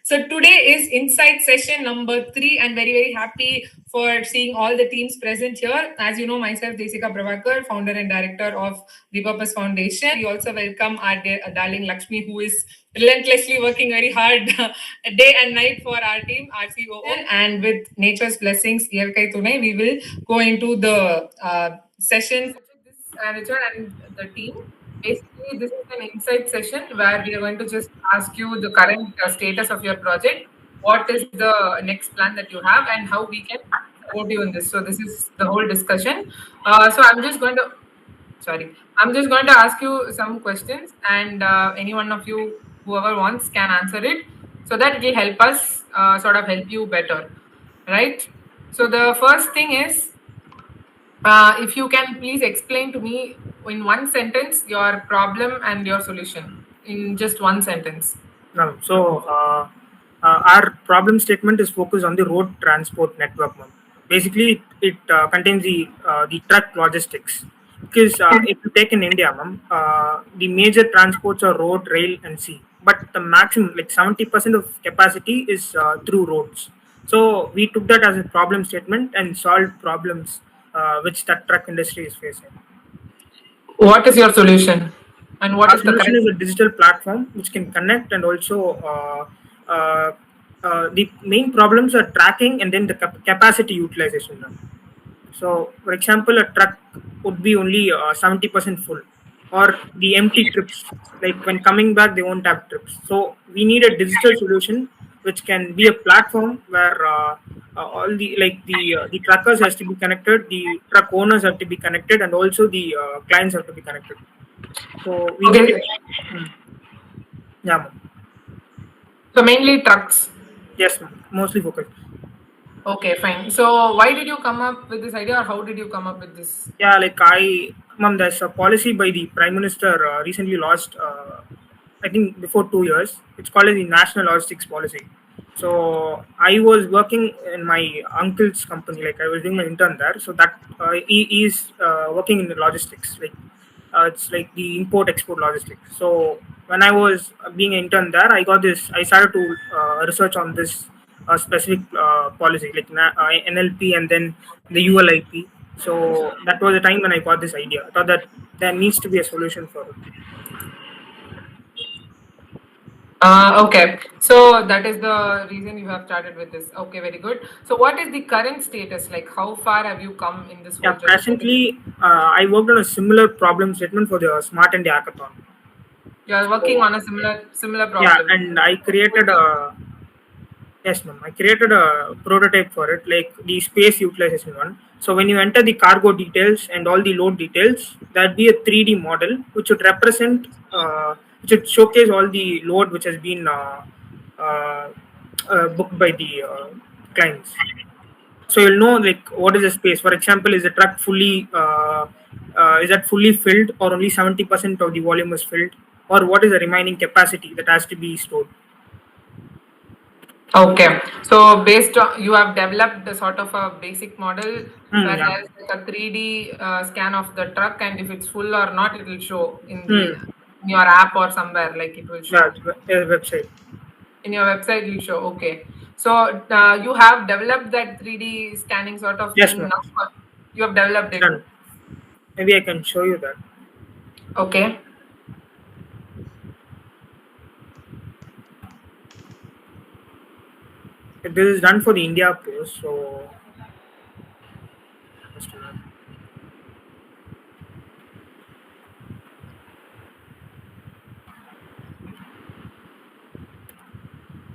So today is Insight session number 3, and very happy for seeing all the teams present here. As you know, myself, Desika Prabhakar, founder and director of The Purpose Foundation. We also welcome our darling Lakshmi, who is relentlessly working very hard day and night for our team, our COO. And with nature's blessings, Iyalkai Tunai, we will go into the session. Richard and the team. Basically, this is an insight session where we are going to just ask you the current status of your project, what is the next plan that you have, and how we can support you in this. So this is the whole discussion. So I'm just going to ask you some questions, and any one of you, whoever wants, can answer it, so that it will help us sort of help you better, right? So the first thing is, if you can please explain to me in one sentence your problem and your solution in just one sentence. Our problem statement is focused on the road transport network, ma'am. Basically, it contains the truck logistics. Because if you take in India, ma'am, the major transports are road, rail, and sea. But the maximum, like 70% of capacity, is through roads. So we took that as a problem statement and solved problems which the truck industry is facing. What is your solution? And what Our is the solution correct? is a digital platform which can connect, and also the main problems are tracking and then the capacity utilization. So, for example, a truck would be only 70% full, or the empty trips. Like when coming back, they won't have trips. So we need a digital solution which can be a platform where all the truckers has to be connected, the truck owners have to be connected, and also the clients have to be connected. So we need it. Yeah, ma'am. So mainly trucks. Yes, ma'am. Mostly focused. Okay, fine. So why did you come up with this idea, or how did you come up with this? Yeah, ma'am, there's a policy by the Prime Minister recently launched, I think before 2 years. It's called as the National Logistics Policy. So I was working in my uncle's company, like I was doing my intern there. So that he is working in the logistics, like it's like the import export logistics. So when I was being an intern there, I started to research on this specific policy, like NLP and then the ULIP. So that was the time when I got this idea. I thought that there needs to be a solution for it. Okay, so that is the reason you have started with this. Okay, very good. So what is the current status? Like, how far have you come in this Yeah, whole journey? presently I worked on a similar problem statement for the Smart India Hackathon. You are working So, on a similar yeah, problem. and I created a yes, ma'am. I created a prototype for it, like the space utilization one. So when you enter the cargo details and all the load details, that'd be a 3D model which would represent, which would showcase all the load which has been uh, booked by the clients. So you'll know like what is the space. For example, is the truck is that fully filled, or only 70% of the volume is filled, or what is the remaining capacity that has to be stored. Okay, so based on you have developed a sort of a basic model where Yeah. there's like a 3D scan of the truck, and if it's full or not, it will show in in your app or somewhere, like it will Yeah, show. website. In your website you show. Okay, so you have developed that 3D scanning sort of Yes, thing ma'am. now, or you have developed it? Done. Maybe I can show you that. Okay. This is done for the India Post. So, just a minute.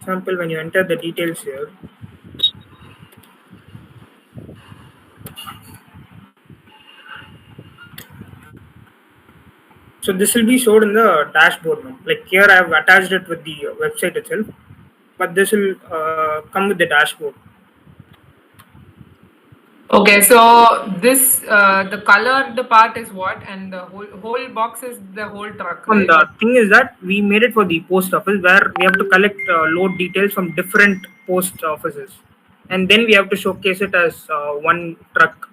Example, when you enter the details here, so this will be showed in the dashboard, ma'am. Like here, I have attached it with the website itself, but this will come with the dashboard. Okay, so this the colored part is what, and the whole box is the whole truck, And right? the thing is that we made it for the post office, where we have to collect load details from different post offices, and then we have to showcase it as one truck.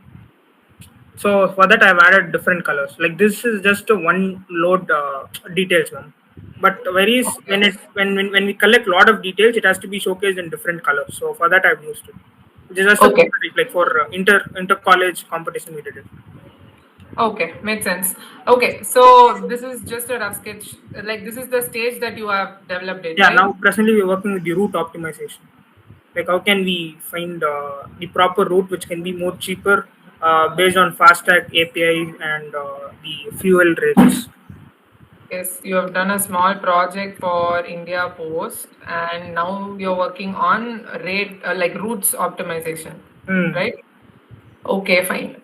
So for that, I've added different colors. Like this is just a one load details, ma'am. But varies when it when we collect a lot of details, it has to be showcased in different colors. So for that, I've used it. Just a Okay. like for inter college competition we did it. Okay, makes sense. Okay, so this is just a rough sketch. Like this is the stage that you have developed it, Yeah, right? now presently we're working with the route optimization. Like how can we find the proper route which can be more cheaper based on FastTag API and the fuel rates. Yes, you have done a small project for India Post, and now you're working on rate like routes optimization, Hmm. right? Okay, fine.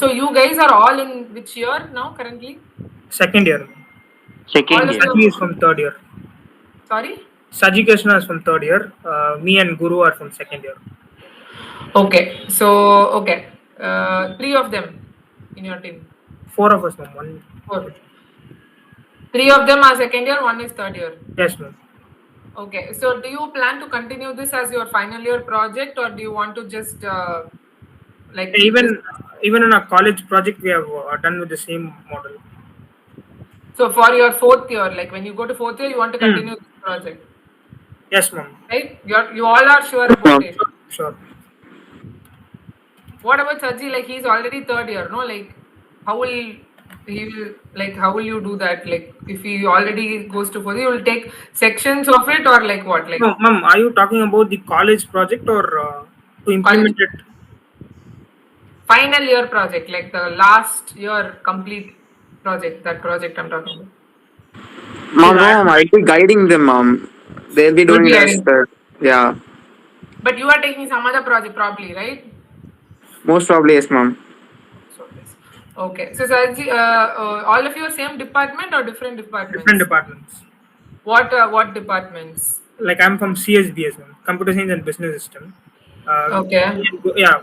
So you guys are all in which year now currently? Second year. All Second of year. Saji you. is from third year. Sorry. Saji Krishna is from third year. Me and Guru are from second year. Okay, so okay, three of them in your team. Four of us, ma'am. One. Four. Three of them are second year. One is third year. Yes, ma'am. Okay, so do you plan to continue this as your final year project, or do you want to just like keep this? Even in our college project, we have done with the same model. So for your fourth year, like when you go to fourth year, you want to Hmm. continue this project, Yes, ma'am. right? You all are sure about it. Sure. What about Saji? Like he's already third year, no? Like how will he will like how will you do that? Like if he already goes to fourth, you will take sections of it, or like what? Like No, ma'am. Are you talking about the college project or to implement college it? final year project, like the last year complete project. That project I'm talking about. Mom, I'll be guiding them, mom. They'll be You'll doing be this. adding. Yeah, But you are taking some other project probably, right? most probably yes, mom. So yes. Okay. So Saji, all of you are same department or different departments? Different departments. What departments? Like I'm from CSBS, ma'am. Computer Science and Business System. Okay.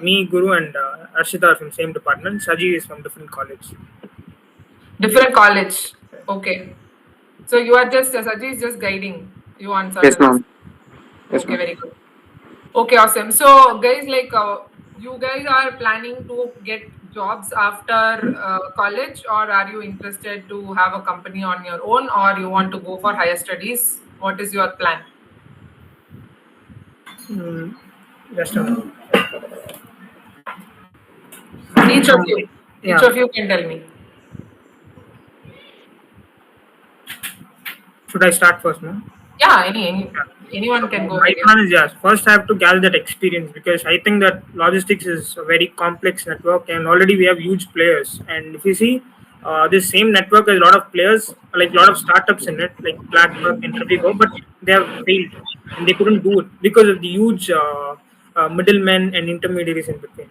Me, Guru, and Arshita are from same department. Saji is from different college. Different college. Okay. So you are just Saji is just guiding you on Yes, certain. mom. Yes, Okay, ma'am. very good. Okay, awesome. So guys, like you guys are planning to get jobs after college, or are you interested to have a company on your own, or you want to go for higher studies? What is your plan? Just a minute. Each of you. Yeah. Each of you can tell me. Should I start first, ma'am? Yeah, anyone can go My ahead. plan is yes. First, I have to gather that experience because I think that logistics is a very complex network, and already we have huge players. And if you see, this same network has a lot of players, like a lot of startups in it, like Blackbuck and Trivigo, but they have failed and they couldn't do it because of the huge middlemen and intermediaries in between.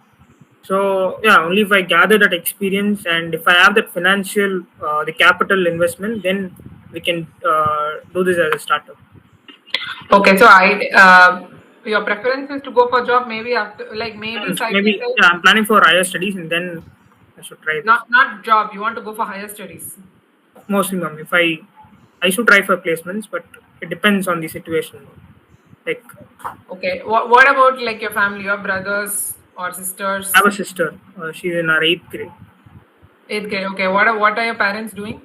So yeah, only if I gather that experience and if I have that financial, the capital investment, then we can do this as a startup. Okay, so your preference is to go for job maybe after, like maybe side by Maybe side, yeah, I'm planning for higher studies and then I should try this. not job. You want to go for higher studies. Mostly, ma'am. If I should try for placements, but it depends on the situation. Like Okay, what about like your family, your brothers or sisters? I have a sister. She's in her eighth grade. Eighth grade. Okay, what are your parents doing?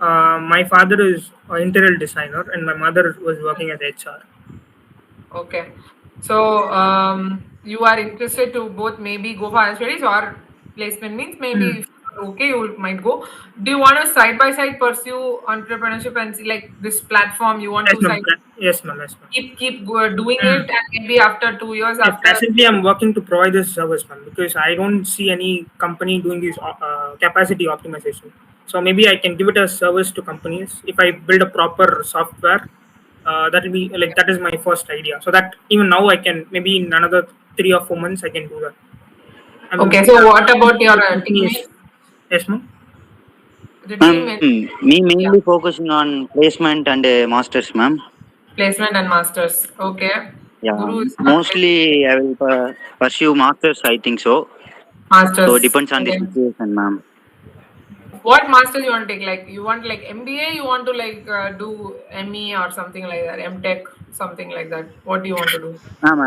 My father is an interior designer and my mother was working as HR. Okay, so you are interested to both maybe go for higher studies or placement means maybe if you're okay you might go. Do you want to side by side pursue entrepreneurship and see like this platform you want Yes, to ma'am. side Yes, ma'am. Yes, ma'am. keep doing it and maybe after 2 years Yes, after presently, I'm working to provide this service, ma'am, because I don't see any company doing this capacity optimization. So maybe I can give it as service to companies if I build a proper software. That will be like that is my first idea. So that even now I can maybe in another 3 or 4 months I can do that. Okay, so what about your teammates? teammates? Yes, ma'am. The Ma'am, teammates, me mainly yeah, focusing on placement and masters, ma'am. placement and masters. Okay, Yeah, Guru is mostly I will pursue masters. I think so. So masters. it depends on the Okay. situation, ma'am. What masters you want to take? Like you want like MBA? You want to like do ME or something like that? MTech, something like that. What do you want to do? Ma'am,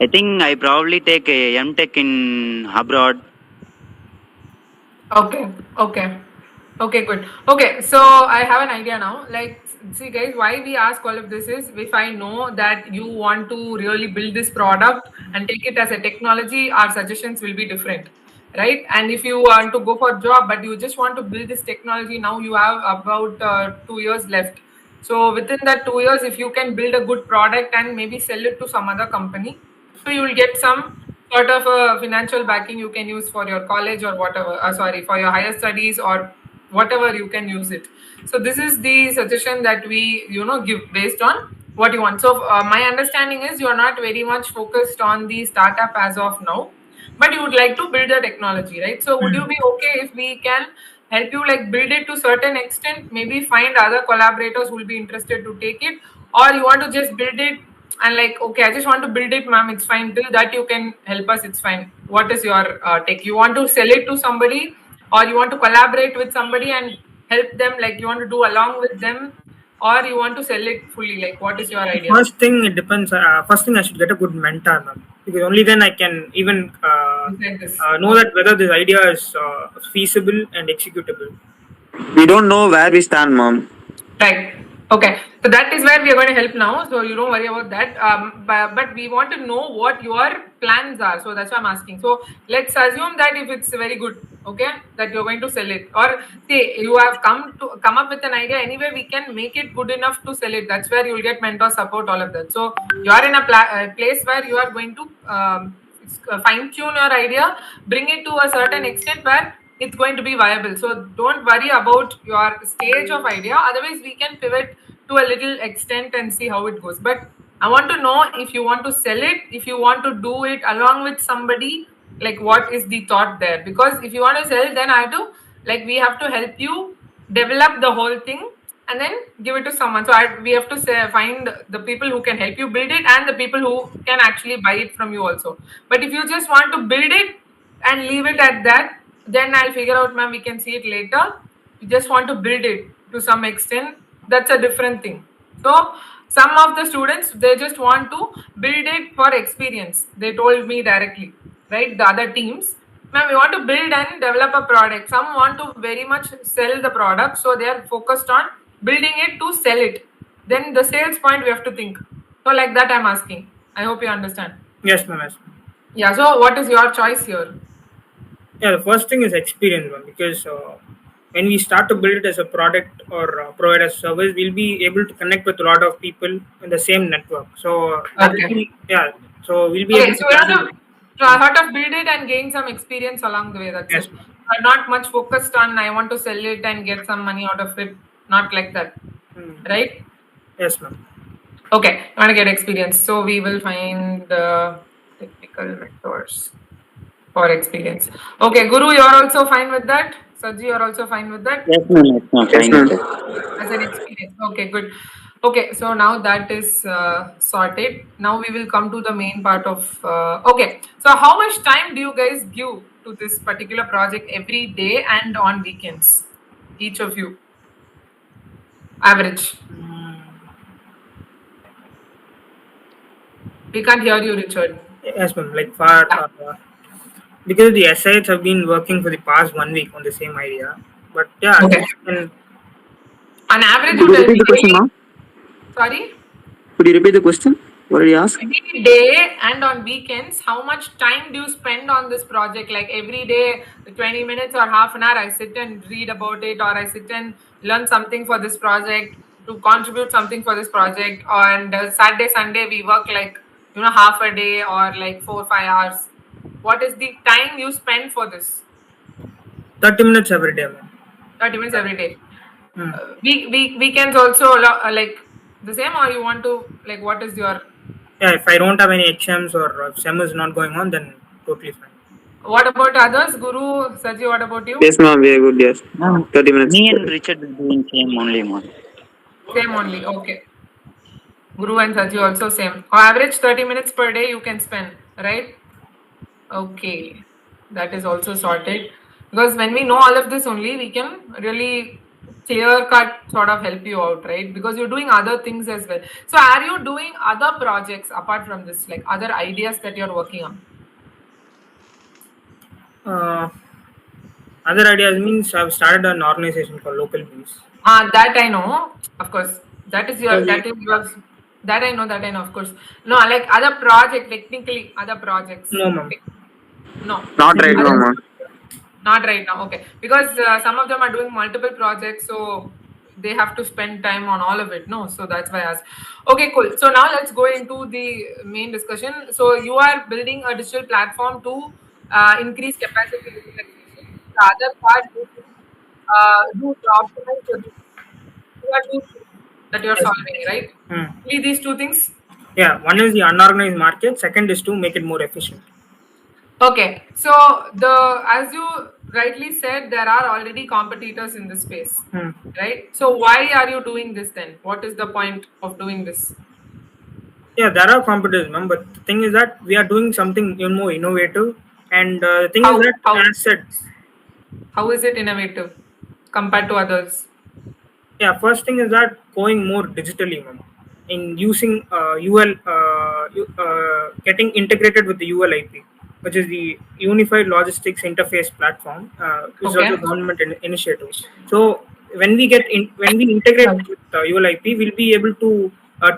I think I probably take a MTech in abroad. Okay, okay. Okay, good. Okay, so I have an idea now. Like, see, guys, why we ask all of this is if I know that you want to really build this product and take it as a technology, our suggestions will be different, right? And if you want to go for a job, but you just want to build this technology, now you have about 2 years left. So within that 2 years, if you can build a good product and maybe sell it to some other company, so you will get some sort of a financial backing you can use for your college or whatever. Sorry, for your higher studies or whatever you can use it. So this is the suggestion that we give based on what you want. So my understanding is you are not very much focused on the startup as of now, but you would like to build a technology, right? So would you be okay if we can help you like build it to certain extent, maybe find other collaborators who will be interested to take it, or you want to just build it and like, okay, I just want to build it, ma'am, it's fine. Till that you can help us, it's fine. What is your take? You want to sell it to somebody, or you want to collaborate with somebody and help them, like you want to do along with them, or you want to sell it fully? Like, what is your idea? First thing, it depends. First thing, I should get a good mentor, ma'am, because only then I can even Inside this. know that whether this idea is feasible and executable. We don't know where we stand, mom. Right. Okay. So that is where we are going to help now. So you don't worry about that. But we want to know what your plans are. So that's why I'm asking. So let's assume that if it's very good, okay, that you're going to sell it, or say you have come up with an idea. Anyway, we can make it good enough to sell it. That's where you'll get mentor support, all of that. So you are in a place where you are going to fine tune your idea, bring it to a certain extent where it's going to be viable. So don't worry about your stage of idea. Otherwise, we can pivot to a little extent and see how it goes. But I want to know if you want to sell it, if you want to do it along with somebody, like what is the thought there? Because if you want to sell, then I have to, like, we have to help you develop the whole thing and then give it to someone. So we have to find the people who can help you build it and the people who can actually buy it from you also. But if you just want to build it and leave it at that, then I'll figure out, ma'am, we can see it later. You just want to build it to some extent, that's a different thing. So some of the students, they just want to build it for experience. They told me directly, right? The other teams, ma'am, we want to build and develop a product. Some want to very much sell the product, so they are focused on building it to sell it. Then the sales point we have to think. So like that I'm asking. I hope you understand. Yes, ma'am. Yes, ma'am. Yeah, so what is your choice here? Yeah, the first thing is experience, ma'am, because when we start to build it as a product or provide a service, we'll be able to connect with a lot of people in the same network. So that will Okay. be, yeah. So we'll be Okay, able so to you have gather. to sort of build it and gain some experience along the way. That's Yes, it. ma'am. Not much focused on I want to sell it and get some money out of it. Not like that, right? Yes, ma'am. Okay, I want to get experience. So we will find the technical mentors for experience. Okay, Guru, you're also fine with that? Saji, you're also fine with that? Yes, ma'am. Yes, ma'am. Fine with it. As an experience. Okay, good. Okay, so now that is sorted. Now we will come to the main part of. Okay, so how much time do you guys give to this particular project every day and on weekends? Each of you. Average. We can't hear you, Richard. Yes, ma'am. Like for because the SIs have been working for the past 1 week on the same idea, but yeah, Okay. and On average, Could you you tell repeat me. the question, ma'am? Sorry? Could you repeat the question? What did you ask? Every day and on weekends, how much time do you spend on this project? Like every day, 20 minutes or half an hour, I sit and read about it, or I sit and learn something for this project, to contribute something for this project. And Saturday, Sunday, we work like, half a day or like 4 or 5 hours. What is the time you spend for this? 30 minutes every day, ma'am. 30 minutes every day. Weekends also like the same, or you want to, like, what is your. Yeah, if I don't have any exams or if SEM is not going on, then totally fine. What about others? Guru, Saji, what about you? Yes, ma'am. Very good. Yes. 30 minutes. Me and Richard will be in same only, ma'am. Same only, okay. Guru and Saji also same. On average 30 minutes per day you can spend, right? Okay, that is also sorted. Because when we know all of this only, we can really clear cut sort of help you out, right? Because you're doing other things as well. So are you doing other projects apart from this, like other ideas that you're working on? Uh, Other ideas means I've started an organization called Local Bees. That I know, of course. That is your, So that is yours. That I know, of course. No, like other project, technically, other projects. No, ma'am. No, Not right now, Other- ma'am. not right now. Okay, because some of them are doing multiple projects, so they have to spend time on all of it. No, so that's why I asked. Okay, cool. So now let's go into the main discussion. So you are building a digital platform to increase capacity utilization. The other part is do to optimize the there are two things that you're Yes. solving, right? Only these two things. Yeah, one is the unorganized market. Second is to make it more efficient. Okay, so as you rightly said, there are already competitors in this space, right? So why are you doing this then? What is the point of doing this? Yeah, there are competitors, ma'am. But the thing is that we are doing something even more innovative. And the thing How- is that, how- as said, How is it innovative compared to others? yeah, first thing is that going more digitally, ma'am. In using UL, getting integrated with the ULIP, which is the Unified Logistics Interface Platform, which is also Okay. government initiative. So when we integrate with ULIP, we'll be able to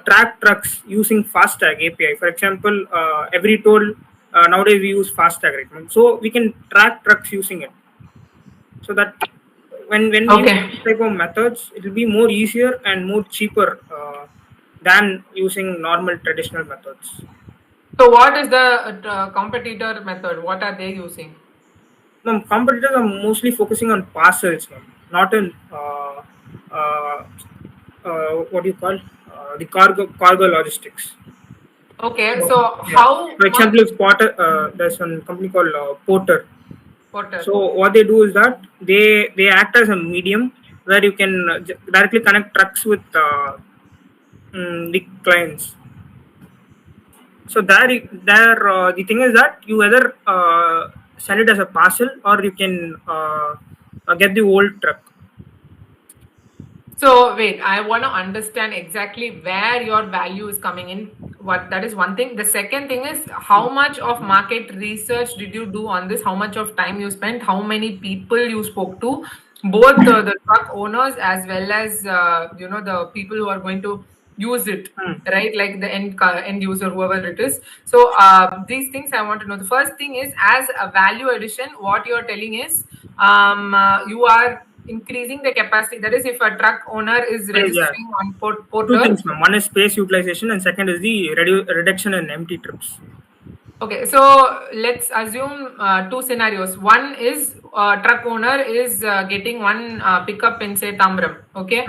track trucks using FASTag API. For example, every toll nowadays we use FASTag, right, ma'am? So we can track trucks using it. So that when we use Okay. this type of methods, it will be more easier and more cheaper than using normal traditional methods. So what is the competitor method? What are they using? No, competitors are mostly focusing on parcels, ma'am, not in uh, what do you call the cargo logistics. Okay, so Yeah. how For example, much if Porter, there's one company called Porter. Porter? So what they do is that they act as a medium where you can directly connect trucks with the clients. So the thing is that you either sell it as a parcel or you can get the whole truck. So wait, I want to understand exactly where your value is coming in. What that is one thing. The second thing is how much of market research did you do on this? How much of time you spent? How many people you spoke to? Both the truck owners as well as the people who are going to use it, right? Like the end user, whoever it is. So these things I want to know. The first thing is as a value addition, what you're telling is you are increasing the capacity. That is, if a truck owner is Yeah. registering on Two Porter. things, ma'am. One is space utilization, and second is the reduction in empty trips. Okay, so let's assume two scenarios. One is truck owner is getting one pickup in say Tambram, okay,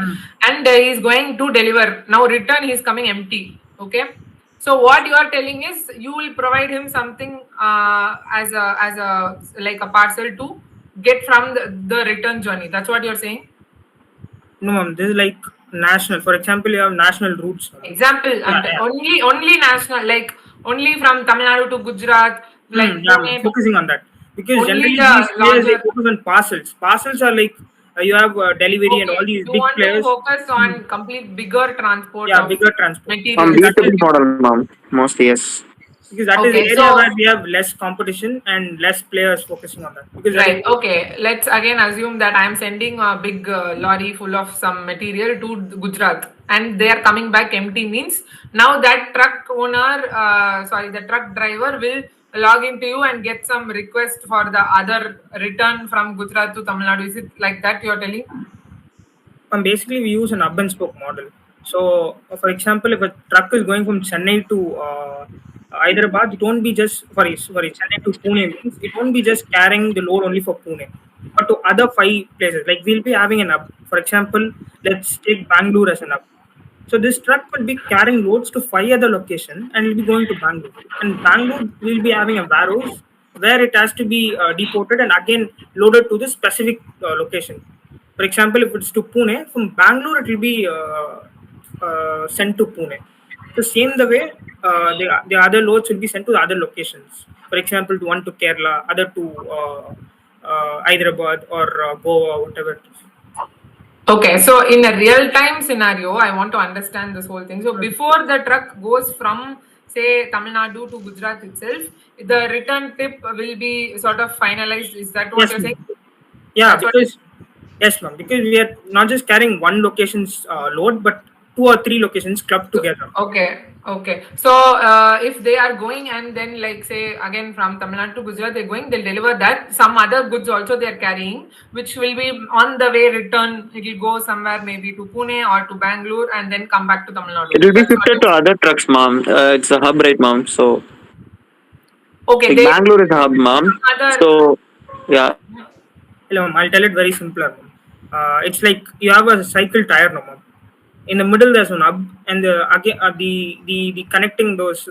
and he's going to deliver. Now return he's coming empty, okay. So what you are telling is you will provide him something as a like a parcel to get from the return journey. That's what you're saying. No, ma'am. This is like national. For example, you have national routes. Example, Yeah. only national, like only from Tamil Nadu to Gujarat, like Yeah, Pune to focusing on that because Only generally the these players they larger- focus on parcels. Parcels are like you have delivery and Okay, all these you big want players. to focus on complete bigger transport Yeah, of bigger transport. materials. B2B model, ma'am. Mostly, yes. Because that is the Okay, area so- where we have less competition and less players focusing on that. Because that Right. is- Okay. Let's again assume that I am sending a big lorry full of some material to Gujarat, and they are coming back empty. Means now that truck owner, the truck driver will log into you and get some request for the other return from Gujarat to Tamil Nadu. Is it like that you are telling? basically we use an hub and spoke model. So, for example, if a truck is going from Chennai to Hyderabad, it won't be just sorry Chennai to Pune means it won't be just carrying the load only for Pune, but to other 5 places. Like we'll be having an hub. For example, let's take Bangalore as an hub. So this truck will be carrying loads to 5 other locations and will be going to Bangalore. And Bangalore will be having a warehouse where it has to be deported and again loaded to the specific location. For example, if it's to Pune, from Bangalore it will be sent to Pune. So same the way the other loads will be sent to the other locations. For example, one to Kerala, other to Hyderabad or Goa, whatever it is. Okay, so in a real-time scenario, I want to understand this whole thing. So before the truck goes from, say, Tamil Nadu to Gujarat itself, the return tip will be sort of finalized. Is that what Yes, you're saying? Yeah, That's what because yes, ma'am. Because we are not just carrying one location's load, but 2 or 3 locations clubbed together. Okay, okay. So if they are going and then like say again from Tamil Nadu to Gujarat, they're going, they'll deliver that. Some other goods also they're carrying, which will be on the way return. It will go somewhere maybe to Pune or to Bangalore and then come back to Tamil Nadu. It will be That's what shifted to you're other trucks, ma'am. It's a hub, right, ma'am? So, okay, like they Bangalore is a hub, ma'am. other So, yeah. Hello, ma'am. I'll tell it very simpler, ma'am. It's like you have a cycle tire, no, ma'am. In the middle, there's an hub, and again the connecting those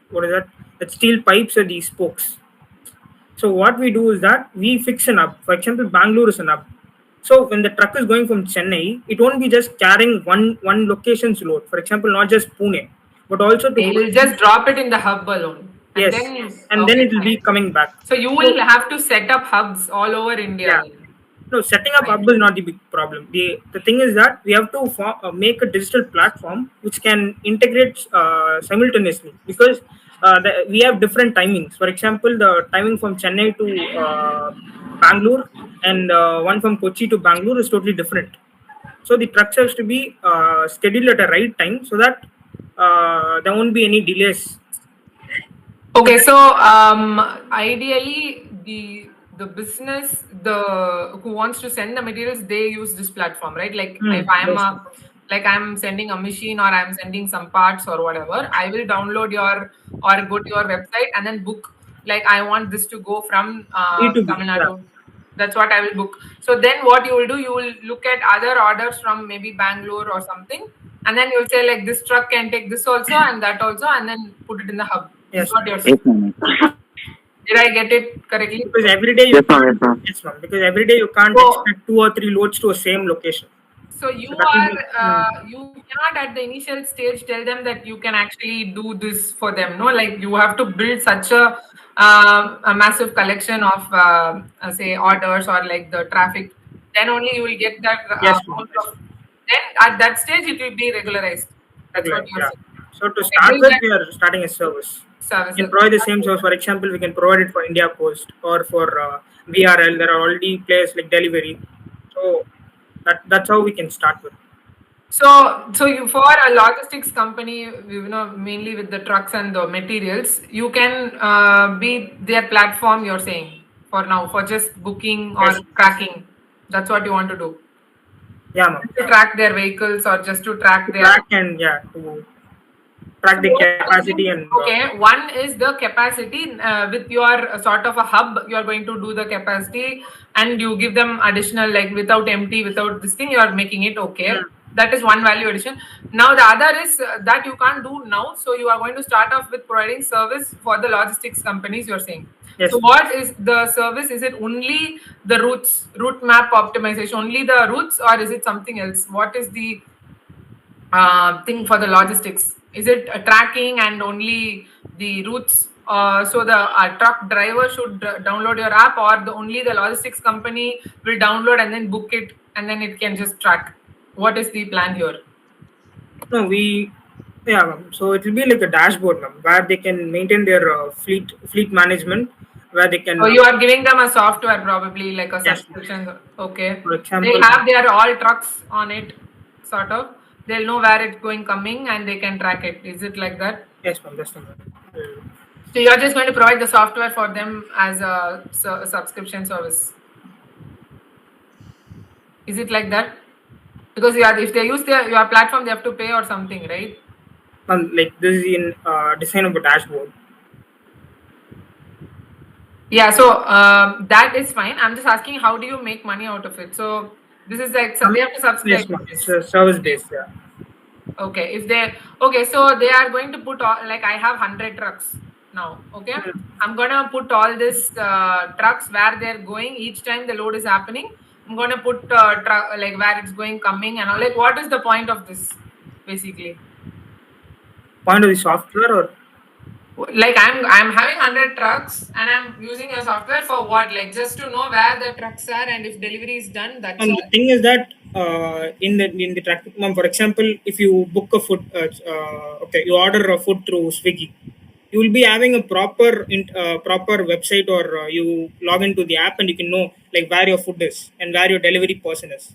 what is that? That steel pipes are the spokes. So what we do is that we fix an hub. For example, Bangalore is an hub. So when the truck is going from Chennai, it won't be just carrying one location's load. For example, not just Pune, but also to they will just drop it in the hub alone. And yes, then and then okay, it will be fine. coming back. So you will have to set up hubs all over India. Yeah. No, setting up hub is not the big problem. The thing is that we have to make a digital platform which can integrate simultaneously because we have different timings. For example, the timing from Chennai to Bangalore and one from Kochi to Bangalore is totally different. So the trucks has to be scheduled at a right time so that there won't be any delays. Okay, so ideally the business who wants to send the materials, they use this platform, right? Like if I'm sending a machine or I'm sending some parts or whatever, I will download or go to your website and then book, like I want this to go from B2B, Tamil Nadu. That's what I will book. So then what you will do, you will look at other orders from maybe Bangalore or something, and then you'll say like this truck can take this also and that also, and then put it in the hub. Yes. That's what you're saying. Yes, ma'am. Did I get it correctly? Because every day you Yes, ma'am. can't, Yes, ma'am. yes, ma'am. Because every day you can't So- expect 2 or 3 loads to a same location. So you So that will are be- you cannot at the initial stage tell them that you can actually do this for them. No, like you have to build such a massive collection of say orders or like the traffic. Then only you will get that. Yes, amount ma'am. of, then at that stage it will be regularized. That's what you're Yeah. saying. So to Okay, start till with, that- we are starting a service. We Services. can provide the same service. For example, we can provide it for India Post or for VRL. There are already players like Delivery. So that's how we can start with. So you for a logistics company, mainly with the trucks and the materials, you can be their platform. You're saying for now for just booking or Yes. tracking. That's what you want to do, Yeah, ma'am. to track their vehicles or just to track their. Track and to track the capacity and Okay, one is the capacity with your sort of a hub. You are going to do the capacity, and you give them additional like without this thing. You are making it okay. That is one value addition. Now the other is that you can't do now. So you are going to start off with providing service for the logistics companies. You're saying. Yes. So what is the service? Is it only the route map optimization, only the routes, or is it something else? What is the thing for the logistics? Is it tracking and only the routes? So the truck driver should download your app, or only the logistics company will download and then book it, and then it can just track. What is the plan here? No, yeah, ma'am. So it will be like a dashboard, ma'am, where they can maintain their fleet management, where they can. So you are giving them a software, probably like a Yes. subscription. Okay. For example, They'll have their all trucks on it, sort of. They'll know where it's going, coming, and they can track it. Is it like that? yes, ma'am. That's the one. So you're just going to provide the software for them as a subscription service. Is it like that? Because if they use your platform, they have to pay or something, right? Like this is in design of a dashboard. Yeah. So that is fine. I'm just asking, how do you make money out of it? So this is like they have to subscribe. Yes, ma'am. It's a service based. Yeah. Okay, so they are going to put all, like I have 100 trucks now. Okay, I'm gonna put all this trucks where they're going. Each time the load is happening, I'm gonna put truck like where it's going, coming, and all. Like, what is the point of this, basically? Point of the software or Like I'm having 100 trucks and I'm using a software for what? Like just to know where the trucks are and if delivery is done. That's and all. the thing is that in the traffic, ma'am, for example, if you book a food, okay, you order a food through Swiggy. you will be having a proper website, or you log into the app and you can know like where your food is and where your delivery person is.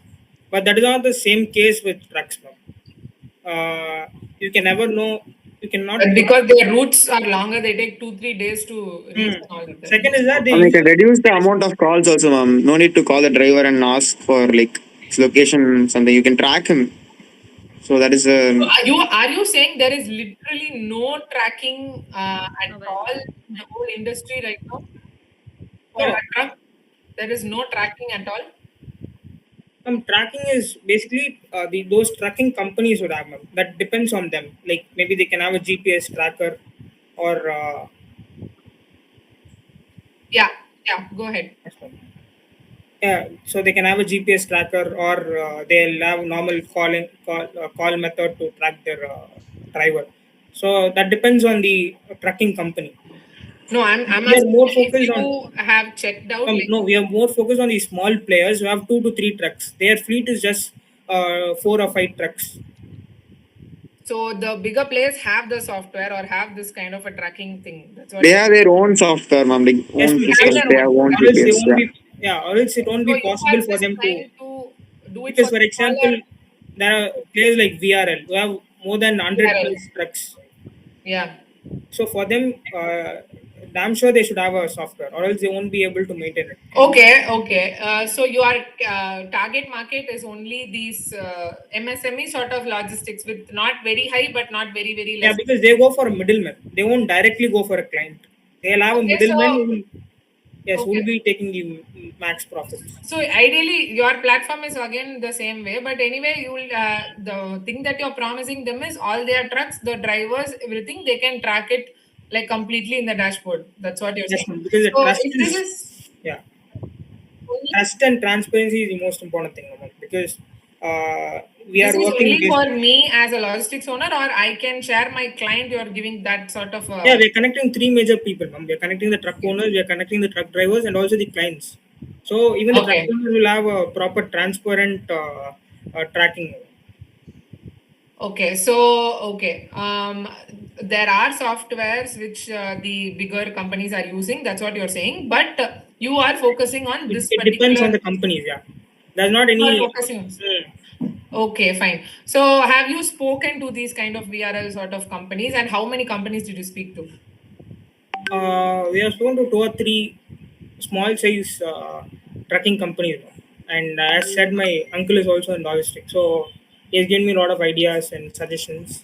But that is not the same case with trucks, ma'am. You can never know. You cannot. But because their routes are longer, they take 2-3 days to reach Hmm. all of them. Second is that they And we use can reduce the amount of calls also, ma'am. No need to call the driver and ask for like his location, something. You can track him. So that is So a are you saying there is literally no tracking at all in the whole industry right now for no. a truck? There is no tracking at all. Tracking is basically those tracking companies would have, ma'am. That depends on them. Like maybe they can have a GPS tracker, or Yeah, go ahead. yeah, so they can have a GPS tracker, or they'll have normal call method to track their driver. So that depends on the trucking company. No, I'm We are asking more if focused on you have checked out like no, we are more focused on the small players who have 2 to 3 trucks. Their fleet is just 4 or 5 trucks. so the bigger players have the software or have this kind of a tracking thing. That's what they have their own software, ma'am. Like Yes, own ma'am. have systems. their They own. have own Or else they GPS. won't Yeah. be, yeah, or else it won't So be you possible are for just them to. trying to do it Because, for for the example, smaller there are players like VRL who have more than 100 plus URLs. trucks. Yeah. So for them, damn sure they should have a software, or else they won't be able to maintain it. Okay. So your target market is only these MSME sort of logistics with not very high but not very Yeah, less. because they go for a middleman. They won't directly go for a client. They'll have a Okay, middleman so who will, yes, who will okay. be taking the max profits. So ideally, your platform is again the same way, but anyway, you will the thing that you're promising them is all their trucks, the drivers, everything they can track it like completely in the dashboard. That's what you're Yes, saying. ma'am, because the So trust if this is, is yeah, only trust and transparency is the most important thing, ma'am, because we this are is working only based. for me as a logistics owner, or I can share my client. You're giving that sort of Yeah, we're connecting 3 major people, ma'am. We're connecting the truck okay. owners, we're connecting the truck drivers, and also the clients. So even the truck Okay. owners will have a proper transparent tracking. Okay, so okay, there are softwares which the bigger companies are using. That's what you're saying, but you are focusing on this It depends on particular. the companies, yeah. There's not You are any. focusing on. Hmm. Okay, fine. So, have you spoken to these kind of VRL sort of companies, and how many companies did you speak to? We have spoken to 2 or 3 small size trucking companies, ma'am. And as said, my uncle is also in logistics, so he has given me a lot of ideas and suggestions.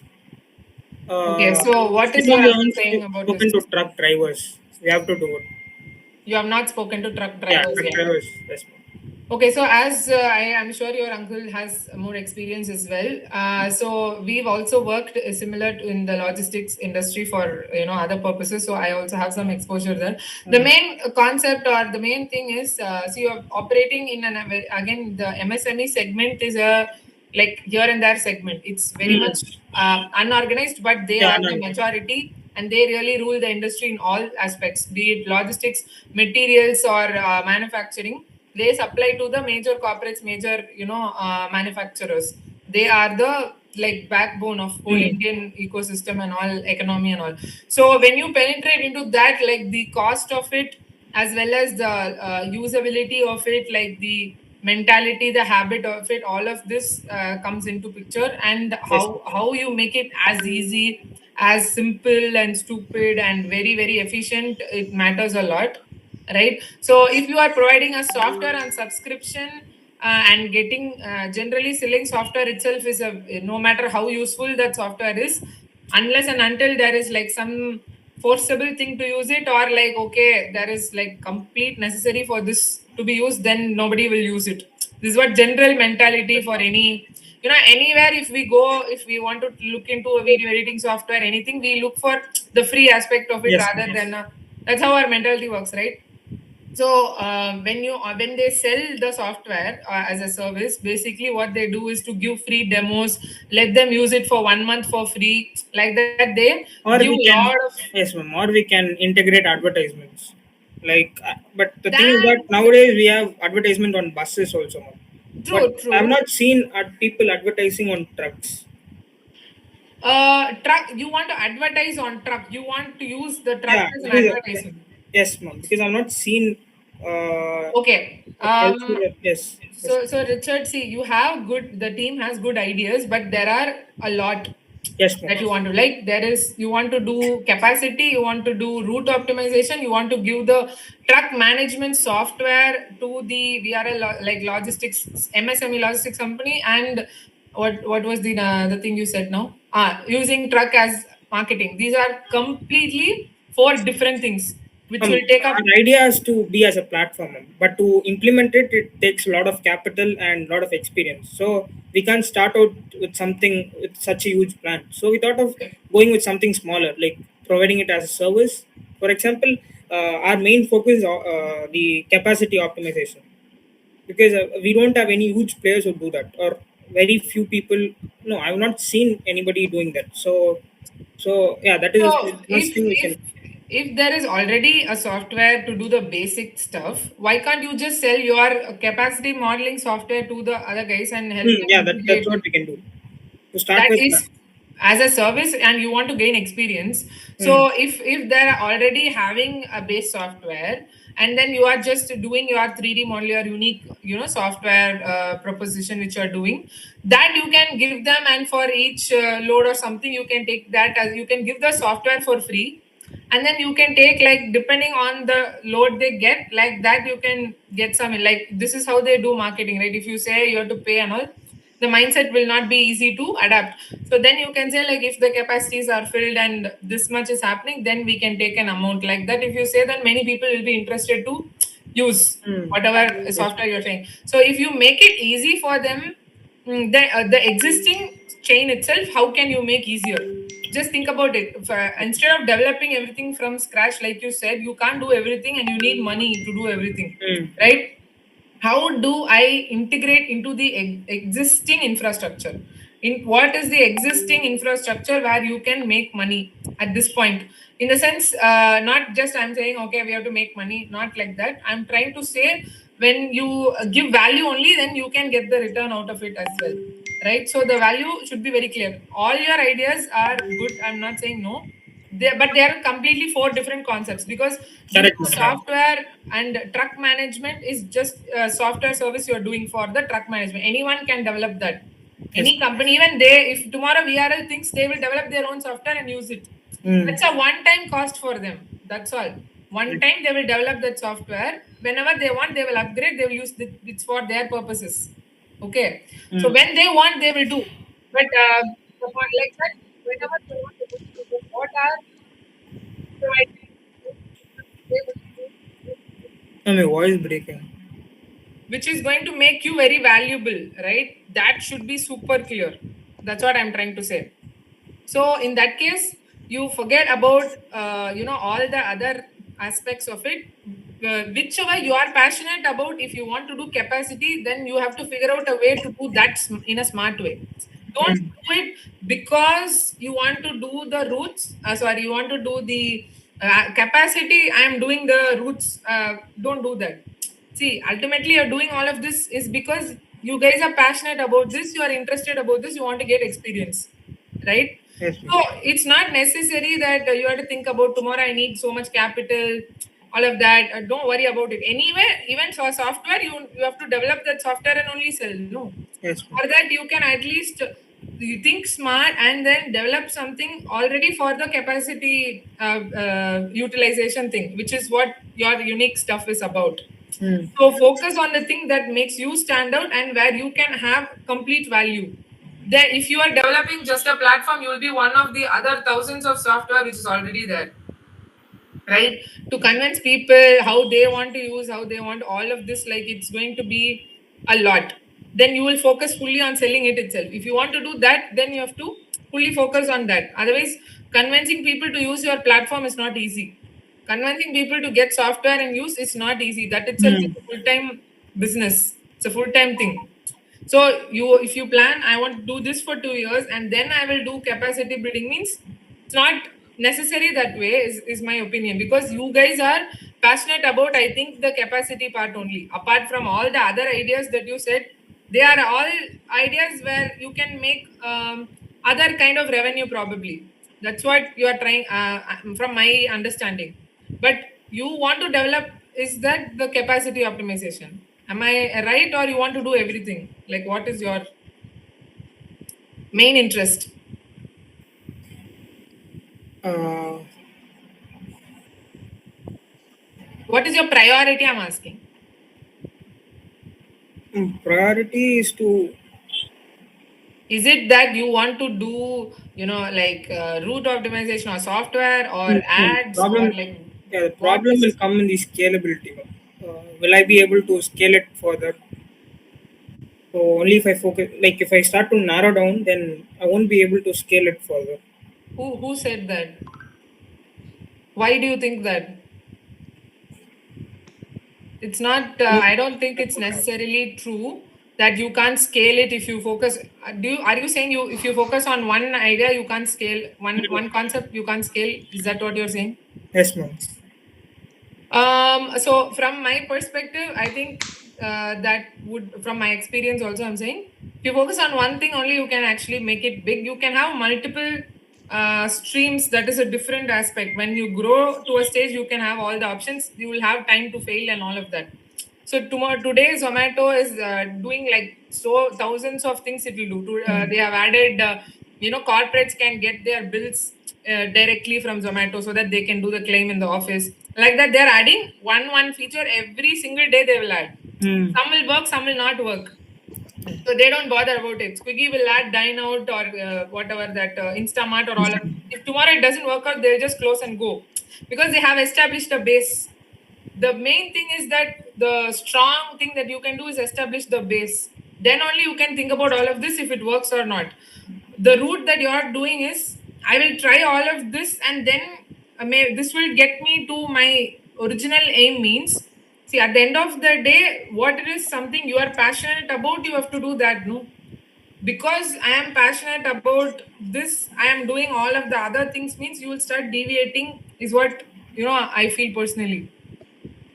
Okay, Uh, so what is Still, your we uncle haven't saying about this? spoken to truck drivers. We have to do it. You have not spoken to truck Yeah, drivers truck yet. drivers. Yes, ma'am. Okay, so as I am sure your uncle has more experience as well. So we've also worked similar in the logistics industry for other purposes. So I also have some exposure there. The main concept or the main thing is, so you're operating in again the MSME segment is a like here and there segment. It's very Mm. much unorganized, but they Yeah, are no, the no. majority. And they really rule the industry in all aspects, be it logistics, materials, or manufacturing. They supply to the major corporates, major manufacturers. They are the like backbone of whole Mm. Indian ecosystem and all economy and all. So when you penetrate into that, like the cost of it as well as the usability of it, like the mentality, the habit of it, all of this comes into picture, and Yes. how you make it as easy, as simple and stupid and very very efficient, it matters a lot, right? So if you are providing a software on subscription and getting generally selling software itself is a no matter how useful that software is, unless and until there is like some forcible thing to use it, or like okay there is like complete necessary for this to be used, then nobody will use it. This is what general mentality for any anywhere. If we go, if we want to look into a video editing software, anything, we look for the free aspect of it Yes. rather than that's how our mentality works, right? So when they sell the software as a service, basically what they do is to give free demos, let them use it for 1 month for free, like that. They Or give we a can, lot of yes, ma'am. Or we can integrate advertisements. Like, but the thing is that. that nowadays we have advertisement on buses also, ma'am. But True, I have true. not seen people advertising on trucks. Truck. You want to advertise on truck. You want to use the truck Yeah, as an because, advertisement. yes, ma'am. Because I've not seen. Okay. Yes. So Richard, see, you have good. The team has good ideas, but there are a lot Yes, ma'am. that you want to like. There is you want to do capacity, you want to do route optimization, you want to give the truck management software to the like logistics MSME logistics company, and what was the thing you said now? Using truck as marketing. These are completely four different things, which will take up. Our idea is to be as a platform, but to implement it, it takes a lot of capital and a lot of experience. So we can't start out with something with such a huge plan. So we thought of going with something smaller, like providing it as a service. For example, our main focus is the capacity optimization, because we don't have any huge players who do that, or very few people. No, I've not seen anybody doing that. So yeah, that is So the first thing we can. if there is already a software to do the basic stuff, why can't you just sell your capacity modeling software to the other guys and help them Yeah, that's integrate? what we can do. To start That with, is as a service, and you want to gain experience. mm, So if they're already having a base software, and then you are just doing your 3D model, your unique software proposition which you are doing, that you can give them, and for each load or something, you can take that as you can give the software for free, and then you can take, like, depending on the load they get, like that you can get some, like, this is how they do marketing, right? If you say you have to pay and all, the mindset will not be easy to adapt. So then you can say, like, if the capacities are filled and this much is happening, then we can take an amount like that. If you say, then many people will be interested to use whatever yes, software you're saying. So if you make it easy for them, the existing chain itself, how can you make easier? Just think about it. Instead of developing everything from scratch, like you said, you can't do everything, and you need money to do everything, right? How do I integrate into the existing infrastructure? In what is the existing infrastructure where you can make money at this point? In the sense, not just I'm saying, okay, we have to make money, not like that. I'm trying to say, when you give value only, then you can get the return out of it as well, right? So the value should be very clear. All your ideas are good. I'm not saying no, but they are completely four different concepts, because correct. software and truck management is just a software service you're doing for the truck management. Anyone can develop that. Any company, even they, if tomorrow VRL thinks, they will develop their own software and use it. That's a one-time cost for them. That's all. One time they will develop that software. Whenever they want, they will upgrade. They will use it's for their purposes. Okay. So when they want, they will do. But like that, whenever they want, they will do. But what are providing? My voice breaking. Which is going to make you very valuable, right? That should be super clear. That's what I'm trying to say. So in that case, you forget about all the other aspects of it. Whichever you are passionate about, if you want to do capacity, then you have to figure out a way to do that in a smart way. Don't do it because you want to do the routes. You want to do the capacity. I am doing the routes. Don't do that. See, ultimately, you're doing all of this is because you guys are passionate about this. You are interested about this. You want to get experience, right? Yes, So it's not necessary that you have to think about tomorrow. I need so much capital, all of that. Don't worry about it. Anyway, even for software, you have to develop that software and only sell. No, yes, for that you can at least you think smart and then develop something already for the capacity utilization thing, which is what your unique stuff is about. So focus on the thing that makes you stand out and where you can have complete value. Then if you are developing just a platform, you will be one of the other thousands of software which is already there, right? To convince people how they want to use, how they want all of this, like, it's going to be a lot. Then you will focus fully on selling it itself. If you want to do that, then you have to fully focus on that. Otherwise, convincing people to use your platform is not easy. Convincing people to get software and use is not easy. That itself is a full-time business. It's a full-time thing. So if you plan, I want to do this for 2 years and then I will do capacity building, means it's not necessary that way, is my opinion, because you guys are passionate about, I think, the capacity part only. Apart from all the other ideas that you said, they are all ideas where you can make other kind of revenue probably. That's what you are trying from my understanding. But you want to develop, is that the capacity optimization? Am I right, or you want to do everything? Like, what is your main interest? Uh, What is your priority? I'm asking. Priority is to Is it that you want to do, like route optimization or software or ads or problem. like Yeah, the what problem is will come in the scalability. Will I be able to scale it further? So only if I focus, like if I start to narrow down, then I won't be able to scale it further. who said that? Why do you think that? It's not. I don't think it's necessarily true that you can't scale it if you focus. Are you saying you if you focus on one idea you can't scale one concept you can't scale? Is that what you're saying? Yes, ma'am. So from my perspective, I think that would, from my experience also, I'm saying, if you focus on one thing only, you can actually make it big. You can have multiple streams. That is a different aspect. When you grow to a stage, you can have all the options. You will have time to fail and all of that. So today, Zomato is doing like so thousands of things it will do. They have added, corporates can get their bills directly from Zomato so that they can do the claim in the office. Like that, they're adding one feature every single day. They will add. Some will work, some will not work. So they don't bother about it. Swiggy will add Dine Out or whatever that Instamart or all. If tomorrow it doesn't work out, they'll just close and go because they have established a base. The main thing is that the strong thing that you can do is establish the base. Then only you can think about all of this if it works or not. The route that you are doing is I will try all of this and then this will get me to my original aim. Means, see, at the end of the day, what it is something you are passionate about, you have to do that, no? Because I am passionate about this, I am doing all of the other things, means you will start deviating, is what I feel personally.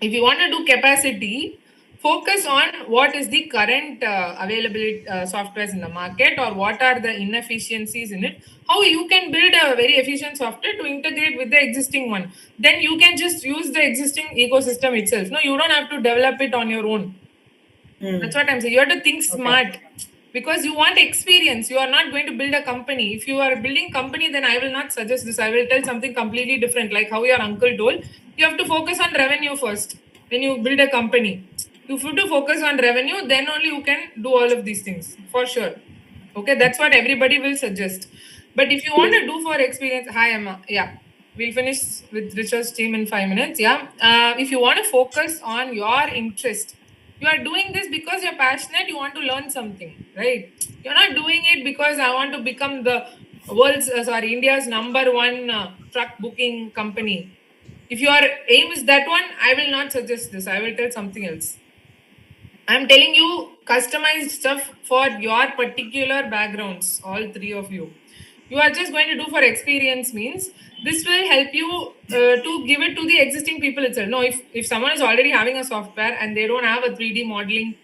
If you want to do capacity, focus on what is the current availability softwares in the market, or what are the inefficiencies in it, how you can build a very efficient software to integrate with the existing one. Then you can just use the existing ecosystem itself. No, you don't have to develop it on your own. That's what I'm saying. You have to think smart because you want experience. You are not going to build a company. If you are building company, then I will not suggest this. I will tell something completely different, like how your uncle told. You have to focus on revenue first. When you build a company, you have to focus on revenue. Then only you can do all of these things for sure. Okay, that's what everybody will suggest. But if you want to do for experience, hi Emma. Yeah, we'll finish with Richard's team in 5 minutes. Yeah, if you want to focus on your interest, you are doing this because you're passionate, you want to learn something, right? You're not doing it because I want to become the India's number one truck booking company. If your aim is that one, I will not suggest this. I will tell something else. I'm telling you customized stuff for your particular backgrounds, all three of you. You are just going to do for experience, means this will help you to give it to the existing people itself. No, if someone is already having a software and they don't have a 3D modeling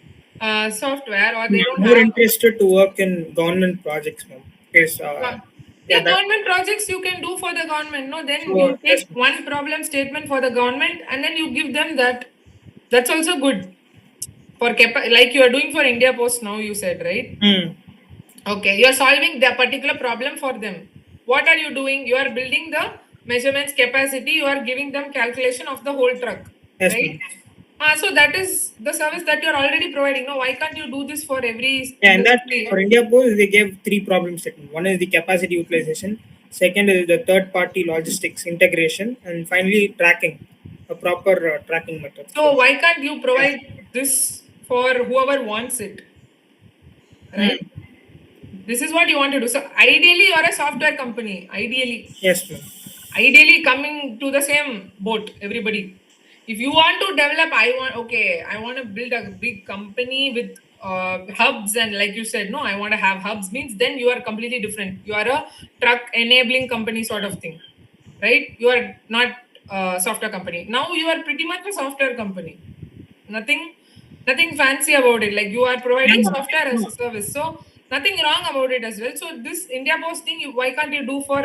software, or they don't more have interested to work in government projects, ma'am. Yes, government projects you can do for the government. No, then So, you take yes. one problem statement for the government and then you give them that. That's also good for like you are doing for India Post now. You said, right? Okay, you are solving the particular problem for them. What are you doing? You are building the measurements capacity. You are giving them calculation of the whole truck, Yes, right? So that is the service that you are already providing. No, why can't you do this for every? Yeah, and that industry? for India Post, they gave 3 problem statements. One is the capacity utilization, second is the third party logistics integration, and finally tracking, a proper tracking method. So why can't you provide this for whoever wants it? Right? This is what you want to do. So ideally, you are a software company. Ideally. Yes, ma'am. Ideally coming to the same boat, everybody. If you want to develop, I want to build a big company with hubs, and like you said, no, I want to have hubs, means then you are completely different. You are a truck enabling company sort of thing, right? You are not a software company. Now you are pretty much a software company. Nothing fancy about it. Like you are providing software as a service. So nothing wrong about it as well. So this India Post thing, why can't you do for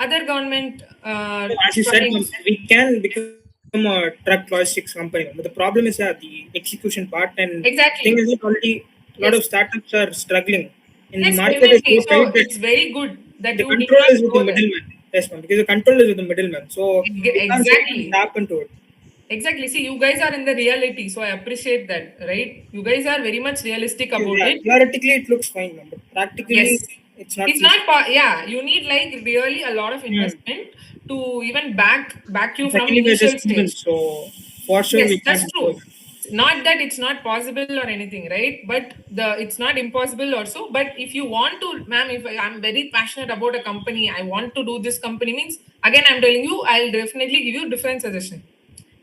other government? As you said, trucking? we can become a truck logistics company, but the problem is the execution part. And Exactly. thing is that already a lot Yes. of startups are struggling, and Yes, the market is definitely. so So tight that it's very good that the you did control not is with the go there. middleman. Yes, ma'am, because the control is with the middleman. So we can't Exactly. tap into it. Exactly. See, you guys are in the reality, so I appreciate that, right? You guys are very much realistic about Yeah, it. theoretically it looks fine, ma'am, but practically Yes. it's not. It's not, yeah, you need like really a lot of Hmm. investment to even back you And from secondly, we're initial just stage. students, so for sure Yes, we that's can't true. afford. Not that it's not possible or anything, right? But it's not impossible also. But if you want to, ma'am, if I'm very passionate about a company, I want to do this company means, again, I'm telling you, I'll definitely give you different suggestion.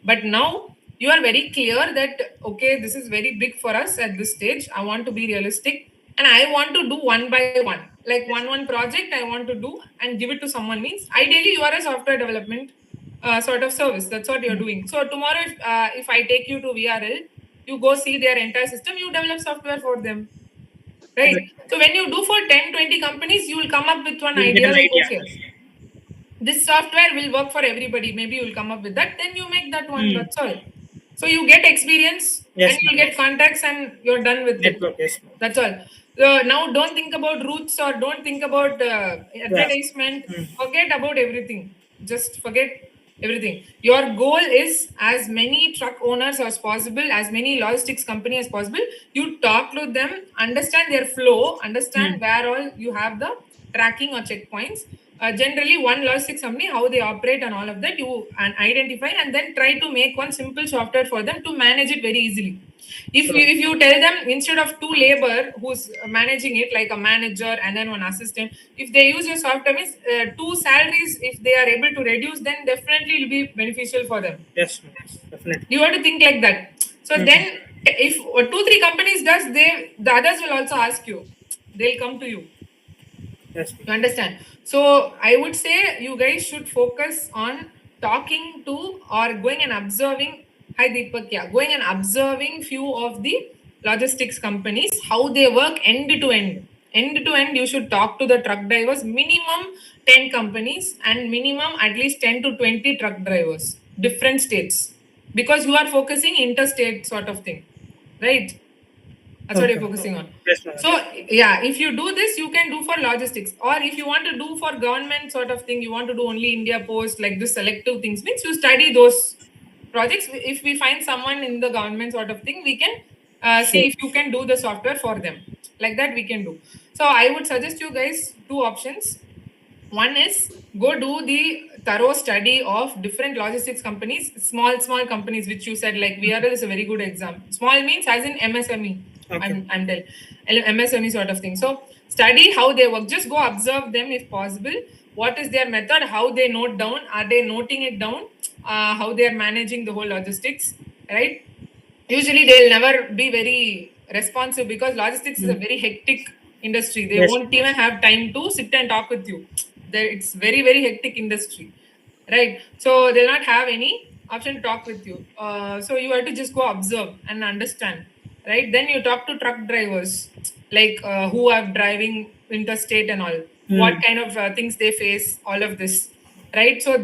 But now you are very clear that okay, this is very big for us at this stage. I want to be realistic and I want to do one by one, like one project I want to do and give it to someone. Means ideally you are a software development sort of service. That's what you're doing. So tomorrow, if I take you to VRL, you go see their entire system, you develop software for them, right? Right. So when you do for 10-20 companies, you will come up with one You'll get idea an like, idea. okay, this software will work for everybody. Maybe you'll come up with that, then you make that one. That's all. So you get experience Yes, and you'll ma'am. get contacts and you're done with it. Network, yes, ma'am. That's all. So now don't think about routes or don't think about advertisement. Forget about everything. Just forget everything. Your goal is as many truck owners as possible, as many logistics company as possible. You talk to them, understand their flow, understand where all you have the tracking or checkpoints. Generally, one logistics company, how they operate and all of that, you and identify and then try to make one simple software for them to manage it very easily. If you tell them instead of two labor who's managing it like a manager and then one assistant, if they use your software means two salaries, if they are able to reduce, then definitely it will be beneficial for them. Yes, ma'am. Definitely. You have to think like that. So then if 2-3 companies does, the others will also ask you, they'll come to you. Yes, You understand? So I would say you guys should focus on talking to or going and observing. Hi Deepak, yeah, going and observing few of the logistics companies, how they work end to end. End to end, you should talk to the truck drivers, minimum 10 companies and minimum at least 10 to 20 truck drivers, different states, because you are focusing interstate sort of thing, right? That's what you're focusing on. Yes, ma'am. So yeah, if you do this, you can do for logistics. Or if you want to do for government sort of thing, you want to do only India Post, like this selective things, means you study those projects. If we find someone in the government sort of thing, we can see if you can do the software for them. Like that we can do. So I would suggest you guys two options. One is go do the thorough study of different logistics companies, small companies, which you said like VRL is a very good example. Small means as in MSME. Okay. I'm telling MSME sort of thing. So study how they work. Just go observe them if possible. What is their method? How they note down? Are they noting it down? How they are managing the whole logistics, right? Usually they'll never be very responsive because logistics is a very hectic industry. They Yes. won't even have time to sit and talk with you. It's very hectic industry, right? So they'll not have any option to talk with you. So you have to just go observe and understand, right? Then you talk to truck drivers, like who are driving interstate and all, what kind of things they face, all of this, right? So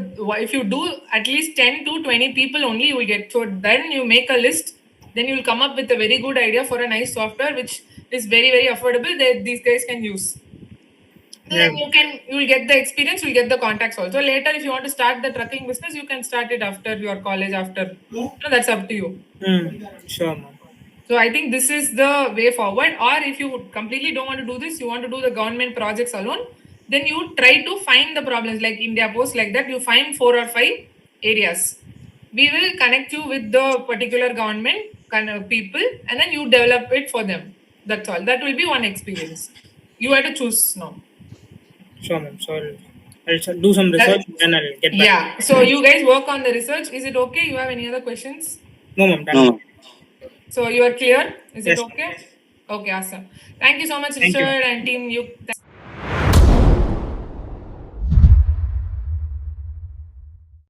if you do at least 10 to 20 people only, you will get. So then you make a list, then you will come up with a very good idea for a nice software which is very affordable that these guys can use. So then you will get the experience, you'll get the contacts also. Later, if you want to start the trucking business, you can start it after your college, after. No, that's up to you. Sure, ma'am. So I think this is the way forward. Or if you completely don't want to do this, you want to do the government projects alone, then you try to find the problems like India Post, like that. You find 4 or 5 areas. We will connect you with the particular government kind of people, and then you develop it for them. That's all. That will be one experience. You have to choose now. Sure, ma'am. So I'll do some research and I'll get back. Yeah. So you guys work on the research. Is it okay? You have any other questions? No, ma'am. Done. No. So you are clear? Is Yes, it okay? Okay, awesome. Thank you so much, Thank you. Richard and team.